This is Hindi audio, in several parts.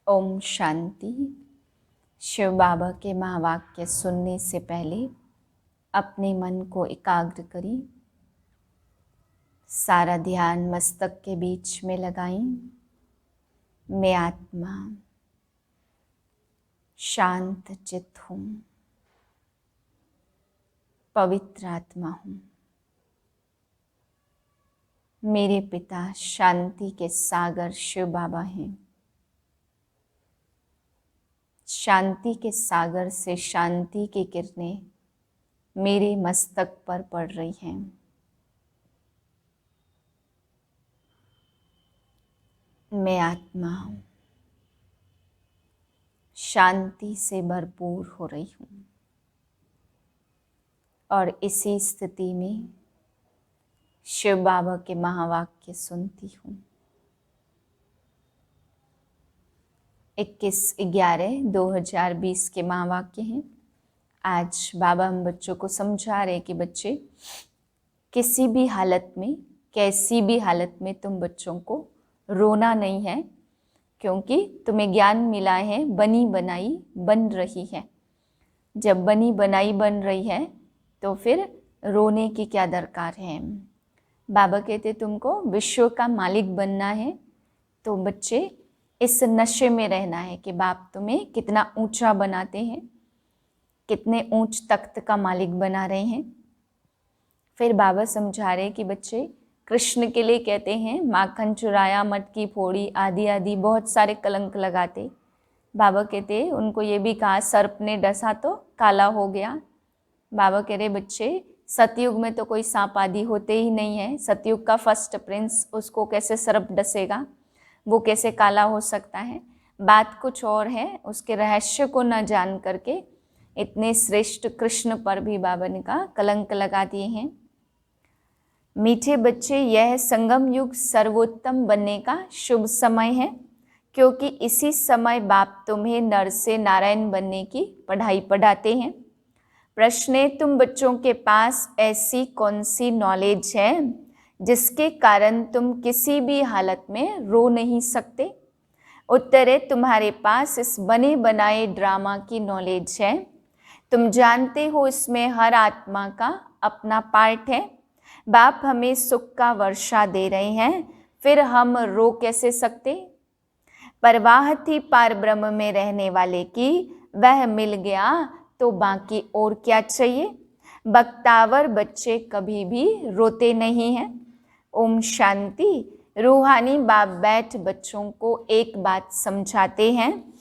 ओम शांति। शिव बाबा के महावाक्य सुनने से पहले अपने मन को एकाग्र करें। सारा ध्यान मस्तक के बीच में लगाएं। मैं आत्मा शांत चित्त हूँ, पवित्र आत्मा हूँ। मेरे पिता शांति के सागर शिव बाबा हैं। शांति के सागर से शांति की किरणें मेरे मस्तक पर पड़ रही हैं। मैं आत्मा शांति से भरपूर हो रही हूँ और इसी स्थिति में शिव बाबा के महावाक्य सुनती हूँ। 21/11/2020 के महावाक्य हैं। आज बाबा हम बच्चों को समझा रहे कि बच्चे किसी भी हालत में, कैसी भी हालत में तुम बच्चों को रोना नहीं है, क्योंकि तुम्हें ज्ञान मिला है बनी बनाई बन रही है। जब बनी बनाई बन रही है तो फिर रोने की क्या दरकार है। बाबा कहते तुमको विश्व का मालिक बनना है, तो बच्चे इस नशे में रहना है कि बाप तुम्हें कितना ऊंचा बनाते हैं, कितने ऊंच तख्त का मालिक बना रहे हैं। फिर बाबा समझा रहे कि बच्चे कृष्ण के लिए कहते हैं माखन चुराया, मटकी फोड़ी, आदि आदि बहुत सारे कलंक लगाते। बाबा कहते उनको ये भी कहा सर्प ने डसा तो काला हो गया। बाबा कह रहे बच्चे सतयुग में तो कोई सांप आदि होते ही नहीं है। सतयुग का फर्स्ट प्रिंस, उसको कैसे सर्प डसेगा, वो कैसे काला हो सकता है। बात कुछ और है, उसके रहस्य को न जान करके इतने श्रेष्ठ कृष्ण पर भी बाबा ने कहा कलंक लगा दिए हैं। मीठे बच्चे, यह संगम युग सर्वोत्तम बनने का शुभ समय है, क्योंकि इसी समय बाप तुम्हें नर से नारायण बनने की पढ़ाई पढ़ाते हैं। प्रश्न है, तुम बच्चों के पास ऐसी कौन सी नॉलेज है जिसके कारण तुम किसी भी हालत में रो नहीं सकते। उत्तर है, तुम्हारे पास इस बने बनाए ड्रामा की नॉलेज है। तुम जानते हो इसमें हर आत्मा का अपना पार्ट है। बाप हमें सुख का वर्षा दे रहे हैं, फिर हम रो कैसे सकते। परवाह थी पार ब्रह्म में रहने वाले की, वह मिल गया तो बाकी और क्या चाहिए। बख्तावर बच्चे कभी भी रोते नहीं हैं। ओम शांति। रूहानी बाप बैठ बच्चों को एक बात समझाते हैं।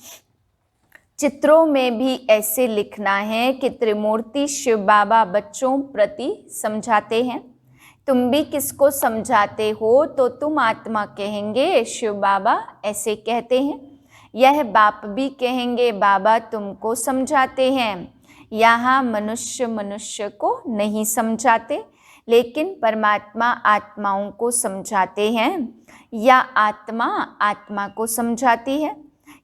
चित्रों में भी ऐसे लिखना है कि त्रिमूर्ति शिव बाबा बच्चों प्रति समझाते हैं। तुम भी किसको समझाते हो तो तुम आत्मा कहेंगे शिव बाबा ऐसे कहते हैं। यह बाप भी कहेंगे बाबा तुमको समझाते हैं। यहाँ मनुष्य मनुष्य को नहीं समझाते, लेकिन परमात्मा आत्माओं को समझाते हैं या आत्मा आत्मा को समझाती है।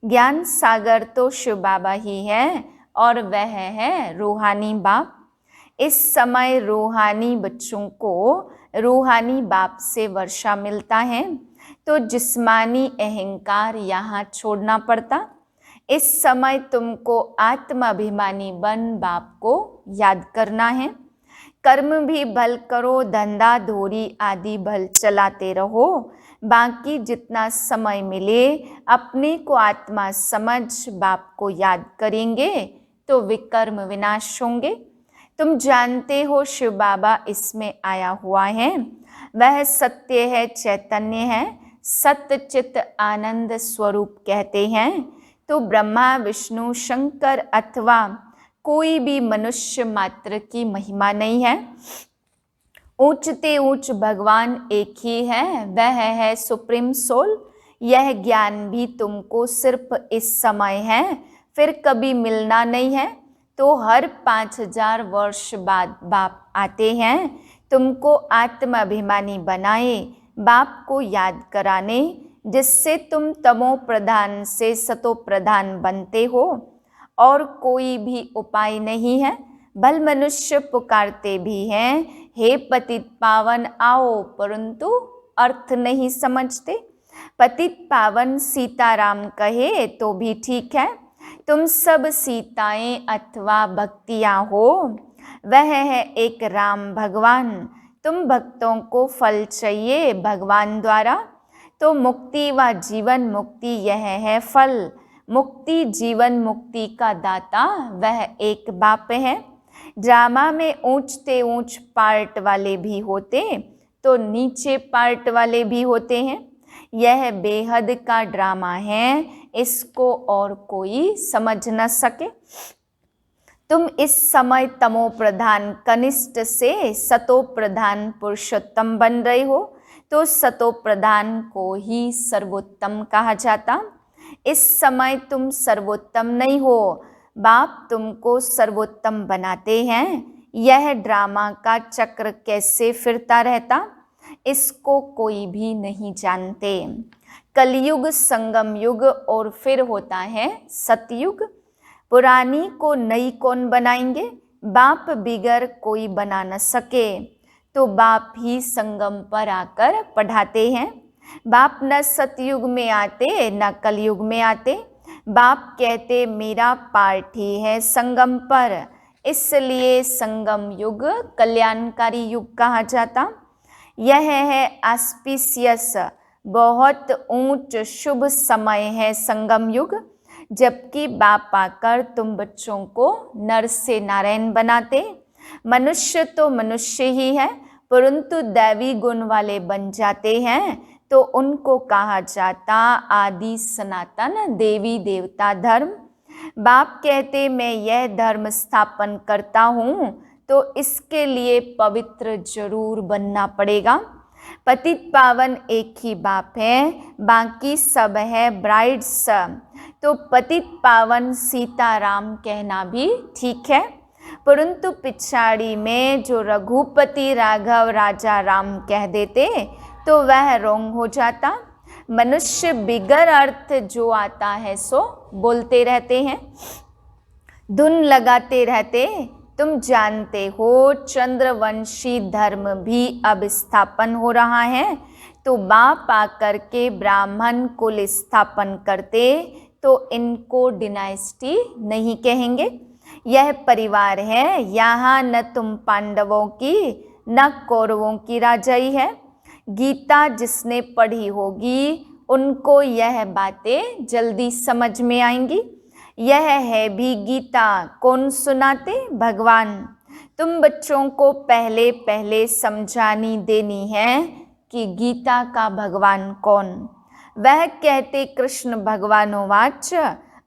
ज्ञान सागर तो शिव बाबा ही है और वह है रूहानी बाप। इस समय रूहानी बच्चों को रूहानी बाप से वर्षा मिलता है, तो जिस्मानी अहंकार यहाँ छोड़ना पड़ता। इस समय तुमको आत्माभिमानी बन बाप को याद करना है। कर्म भी भल करो, धंधा धोरी आदि भल चलाते रहो। बाकी जितना समय मिले अपने को आत्मा समझ बाप को याद करेंगे तो विकर्म विनाश होंगे। तुम जानते हो शिव बाबा इसमें आया हुआ है, वह सत्य है, चैतन्य है, सत्य चित आनंद स्वरूप कहते हैं। तो ब्रह्मा विष्णु शंकर अथवा कोई भी मनुष्य मात्र की महिमा नहीं है। ऊंचते ऊंच भगवान एक ही है, वह है सुप्रीम सोल। यह ज्ञान भी तुमको सिर्फ इस समय है, फिर कभी मिलना नहीं है। तो हर 5000 वर्ष बाद बाप आते हैं तुमको आत्माभिमानी बनाए, बाप को याद कराने, जिससे तुम तमो प्रधान से सतो प्रधान बनते हो। और कोई भी उपाय नहीं है। भल मनुष्य पुकारते भी हैं हे पतित पावन आओ, परंतु अर्थ नहीं समझते। पतित पावन सीताराम कहे तो भी ठीक है, तुम सब सीताएं अथवा भक्तियां हो, वह है एक राम भगवान। तुम भक्तों को फल चाहिए भगवान द्वारा, तो मुक्ति व जीवन मुक्ति यह है फल। मुक्ति जीवन मुक्ति का दाता वह एक बाप है। ड्रामा में ऊंचते ऊंच पार्ट वाले भी होते तो नीचे पार्ट वाले भी होते हैं। यह बेहद का ड्रामा है, इसको और कोई समझ न सके। तुम इस समय तमो प्रधान कनिष्ठ से सतो प्रधान पुरुषोत्तम बन रहे हो, तो सतो प्रधान को ही सर्वोत्तम कहा जाता। इस समय तुम सर्वोत्तम नहीं हो, बाप तुमको सर्वोत्तम बनाते हैं। यह ड्रामा का चक्र कैसे फिरता रहता, इसको कोई भी नहीं जानते। कलयुग, संगम युग और फिर होता है सतयुग। पुरानी को नई कौन बनाएंगे, बाप बिगर कोई बना न सके, तो बाप ही संगम पर आकर पढ़ाते हैं। बाप न सतयुग में आते न कलयुग में आते। बाप कहते मेरा पार्ट ही है संगम पर, इसलिए संगम युग कल्याणकारी युग कहा जाता। यह है ऑस्पिशियस, बहुत ऊंच शुभ समय है संगम युग, जबकि बाप आकर तुम बच्चों को नर से नारायण बनाते। मनुष्य तो मनुष्य ही है, परंतु दैवी गुण वाले बन जाते हैं तो उनको कहा जाता आदि सनातन देवी देवता धर्म। बाप कहते मैं यह धर्म स्थापन करता हूँ, तो इसके लिए पवित्र जरूर बनना पड़ेगा। पतित पावन एक ही बाप है, बाकी सब है ब्राइड्स, तो पतित पावन सीताराम कहना भी ठीक है, परंतु पिछाड़ी में जो रघुपति राघव राजा राम कह देते तो वह रोंग हो जाता। मनुष्य बिगर अर्थ जो आता है सो बोलते रहते हैं, धुन लगाते रहते। तुम जानते हो चंद्रवंशी धर्म भी अब स्थापन हो रहा है, तो बाप आकर के ब्राह्मण कुल स्थापन करते तो इनको डिनाइस्टी नहीं कहेंगे। यह परिवार है, यहाँ न तुम पांडवों की न कौरवों की राजाई है। गीता जिसने पढ़ी होगी उनको यह बातें जल्दी समझ में आएंगी। यह है भी गीता, कौन सुनाते, भगवान। तुम बच्चों को पहले पहले समझानी देनी है कि गीता का भगवान कौन। वह कहते कृष्ण भगवानोवाच,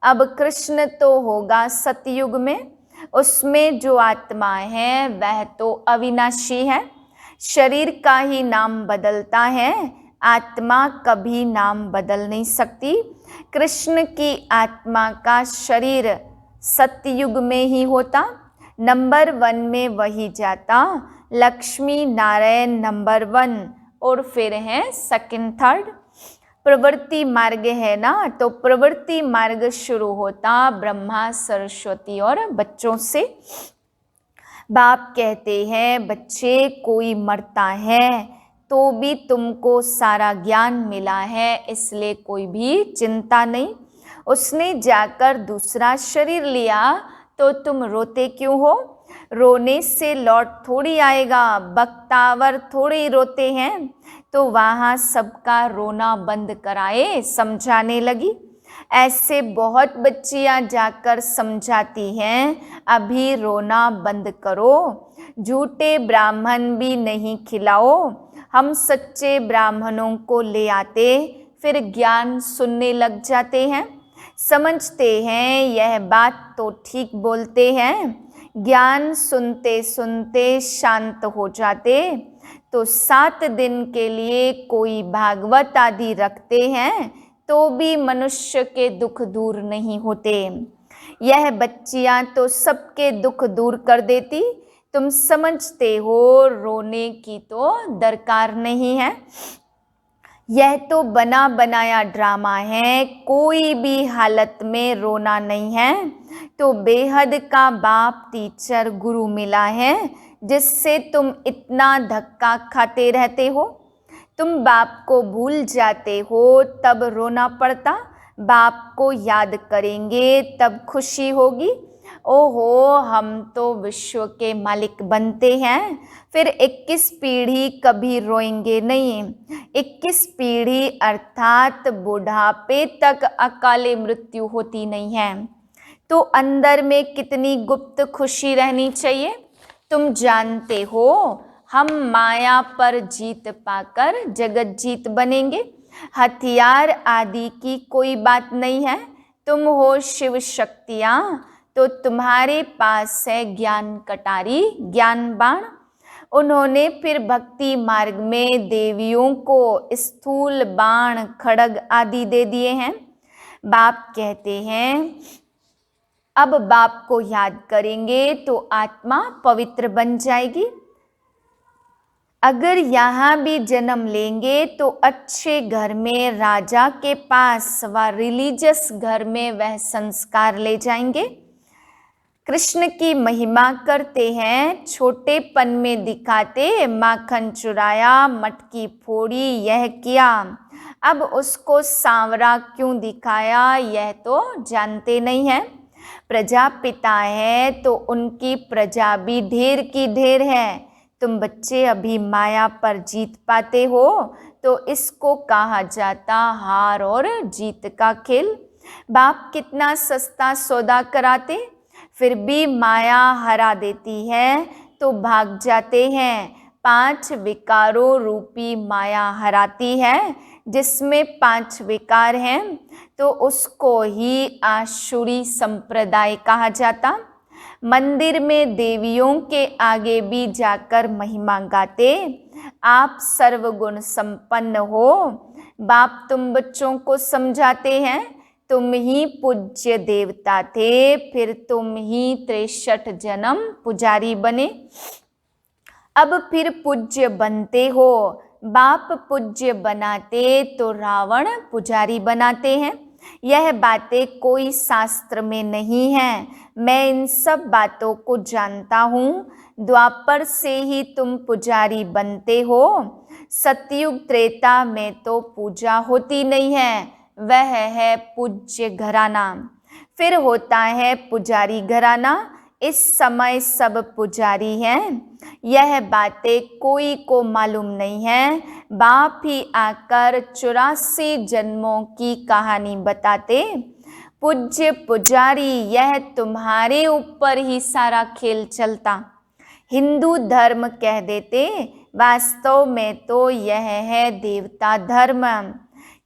अब कृष्ण तो होगा सतयुग में, उसमें जो आत्मा है वह तो अविनाशी है। शरीर का ही नाम बदलता है, आत्मा कभी नाम बदल नहीं सकती। कृष्ण की आत्मा का शरीर सतयुग में ही होता, नंबर 1 में वही जाता। लक्ष्मी नारायण नंबर 1 और फिर है सेकंड थर्ड। प्रवृत्ति मार्ग है ना, तो प्रवृत्ति मार्ग शुरू होता ब्रह्मा सरस्वती और बच्चों से। बाप कहते हैं बच्चे कोई मरता है तो भी तुमको सारा ज्ञान मिला है, इसलिए कोई भी चिंता नहीं। उसने जाकर दूसरा शरीर लिया तो तुम रोते क्यों हो, रोने से लौट थोड़ी आएगा, बख्तावर थोड़ी रोते हैं। तो वहाँ सबका रोना बंद कराए समझाने लगी। ऐसे बहुत बच्चियां जाकर समझाती हैं अभी रोना बंद करो, झूठे ब्राह्मण भी नहीं खिलाओ। हम सच्चे ब्राह्मणों को ले आते, फिर ज्ञान सुनने लग जाते हैं, समझते हैं यह बात तो ठीक बोलते हैं। ज्ञान सुनते सुनते शांत हो जाते, तो 7 दिन के लिए कोई भागवत आदि रखते हैं तो भी मनुष्य के दुख दूर नहीं होते। यह बच्चियां तो सबके दुख दूर कर देती, तुम समझते हो रोने की तो दरकार नहीं है। यह तो बना बनाया ड्रामा है, कोई भी हालत में रोना नहीं है। तो बेहद का बाप टीचर गुरु मिला है, जिससे तुम इतना धक्का खाते रहते हो। तुम बाप को भूल जाते हो तब रोना पड़ता, बाप को याद करेंगे तब खुशी होगी। ओहो, हम तो विश्व के मालिक बनते हैं, फिर 21 पीढ़ी कभी रोएंगे नहीं। 21 पीढ़ी अर्थात बुढ़ापे तक अकाले मृत्यु होती नहीं है। तो अंदर में कितनी गुप्त खुशी रहनी चाहिए। तुम जानते हो हम माया पर जीत पाकर जगत जीत बनेंगे। हथियार आदि की कोई बात नहीं है। तुम हो शिव शक्तियाँ, तो तुम्हारे पास है ज्ञान कटारी, ज्ञान बाण। उन्होंने फिर भक्ति मार्ग में देवियों को स्थूल बाण, खड़ग आदि दे दिए हैं। बाप कहते हैं अब बाप को याद करेंगे तो आत्मा पवित्र बन जाएगी। अगर यहाँ भी जन्म लेंगे तो अच्छे घर में, राजा के पास व रिलीजियस घर में वह संस्कार ले जाएंगे। कृष्ण की महिमा करते हैं, छोटेपन में दिखाते, माखन चुराया, मटकी फोड़ी, यह किया। अब उसको सांवरा क्यों दिखाया यह तो जानते नहीं है। प्रजापिता है तो उनकी प्रजा भी ढेर की ढेर है। तुम बच्चे अभी माया पर जीत पाते हो तो इसको कहा जाता हार और जीत का खेल। बाप कितना सस्ता सौदा कराते, फिर भी माया हरा देती है तो भाग जाते हैं। 5 विकारों रूपी माया हराती है, जिसमें 5 विकार हैं तो उसको ही आसुरी संप्रदाय कहा जाता। मंदिर में देवियों के आगे भी जाकर महिमा गाते, आप सर्वगुण संपन्न हो। बाप तुम बच्चों को समझाते हैं, तुम ही पूज्य देवता थे, फिर तुम ही 63 जन्म पुजारी बने, अब फिर पूज्य बनते हो। बाप पूज्य बनाते तो रावण पुजारी बनाते हैं। यह बातें कोई शास्त्र में नहीं है, मैं इन सब बातों को जानता हूँ। द्वापर से ही तुम पुजारी बनते हो। सतयुग त्रेता में तो पूजा होती नहीं है, वह है पूज्य घराना। फिर होता है पुजारी घराना, इस समय सब पुजारी हैं। यह बातें कोई को मालूम नहीं है। बाप ही आकर 84 जन्मों की कहानी बताते। पूज्य पुजारी, यह तुम्हारे ऊपर ही सारा खेल चलता। हिंदू धर्म कह देते, वास्तव में तो यह है देवता धर्म।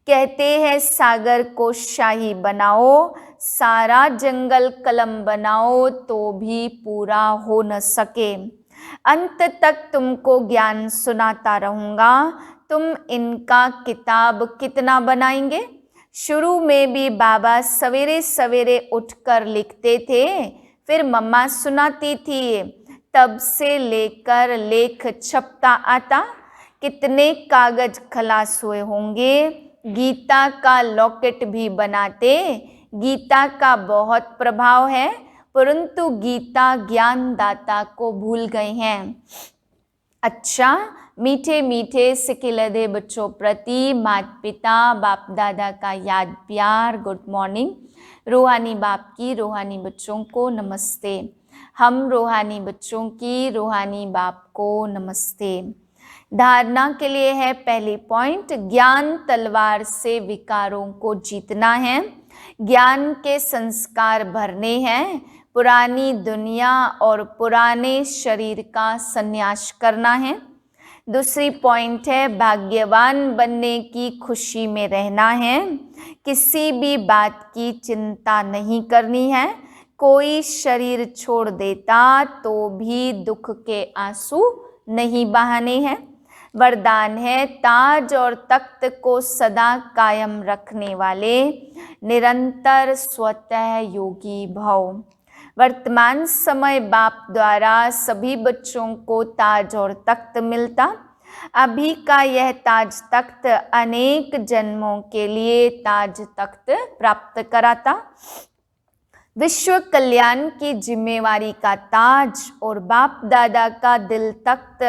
कहते हैं सागर को शाही बनाओ, सारा जंगल कलम बनाओ तो भी पूरा हो न सके। अंत तक तुमको ज्ञान सुनाता रहूँगा, तुम इनका किताब कितना बनाएंगे। शुरू में भी बाबा सवेरे सवेरे उठकर लिखते थे, फिर मम्मा सुनाती थी, तब से लेकर लेख छपता आता। कितने कागज खलास हुए होंगे। गीता का लॉकेट भी बनाते। गीता का बहुत प्रभाव है, परंतु गीता ज्ञानदाता को भूल गए हैं। अच्छा, मीठे मीठे सिकिलदे बच्चों प्रति माता पिता बाप दादा का याद प्यार, गुड मॉर्निंग। रूहानी बाप की रूहानी बच्चों को नमस्ते। हम रूहानी बच्चों की रूहानी बाप को नमस्ते। धारणा के लिए है पहली पॉइंट, ज्ञान तलवार से विकारों को जीतना है। ज्ञान के संस्कार भरने हैं। पुरानी दुनिया और पुराने शरीर का संन्यास करना है। दूसरी पॉइंट है भाग्यवान बनने की खुशी में रहना है। किसी भी बात की चिंता नहीं करनी है। कोई शरीर छोड़ देता तो भी दुख के आंसू नहीं बहाने हैं। वरदान है ताज और तख्त को सदा कायम रखने वाले, निरंतर स्वतः योगी भव। वर्तमान समय बाप द्वारा सभी बच्चों को ताज और तख्त मिलता। अभी का यह ताज तख्त अनेक जन्मों के लिए ताज तख्त प्राप्त कराता। विश्व कल्याण की जिम्मेवारी का ताज और बाप दादा का दिल तख्त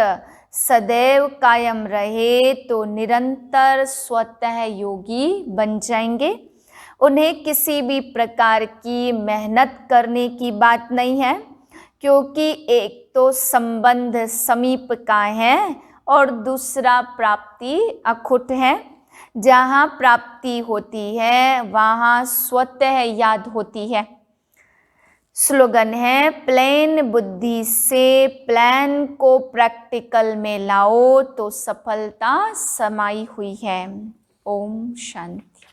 सदैव कायम रहे तो निरंतर स्वतः योगी बन जाएंगे। उन्हें किसी भी प्रकार की मेहनत करने की बात नहीं है, क्योंकि एक तो संबंध समीप का है और दूसरा प्राप्ति अखुट है। जहाँ प्राप्ति होती है वहाँ स्वतः याद होती है। स्लोगन है, प्लेन बुद्धि से प्लान को प्रैक्टिकल में लाओ तो सफलता समाई हुई है। ओम शांति।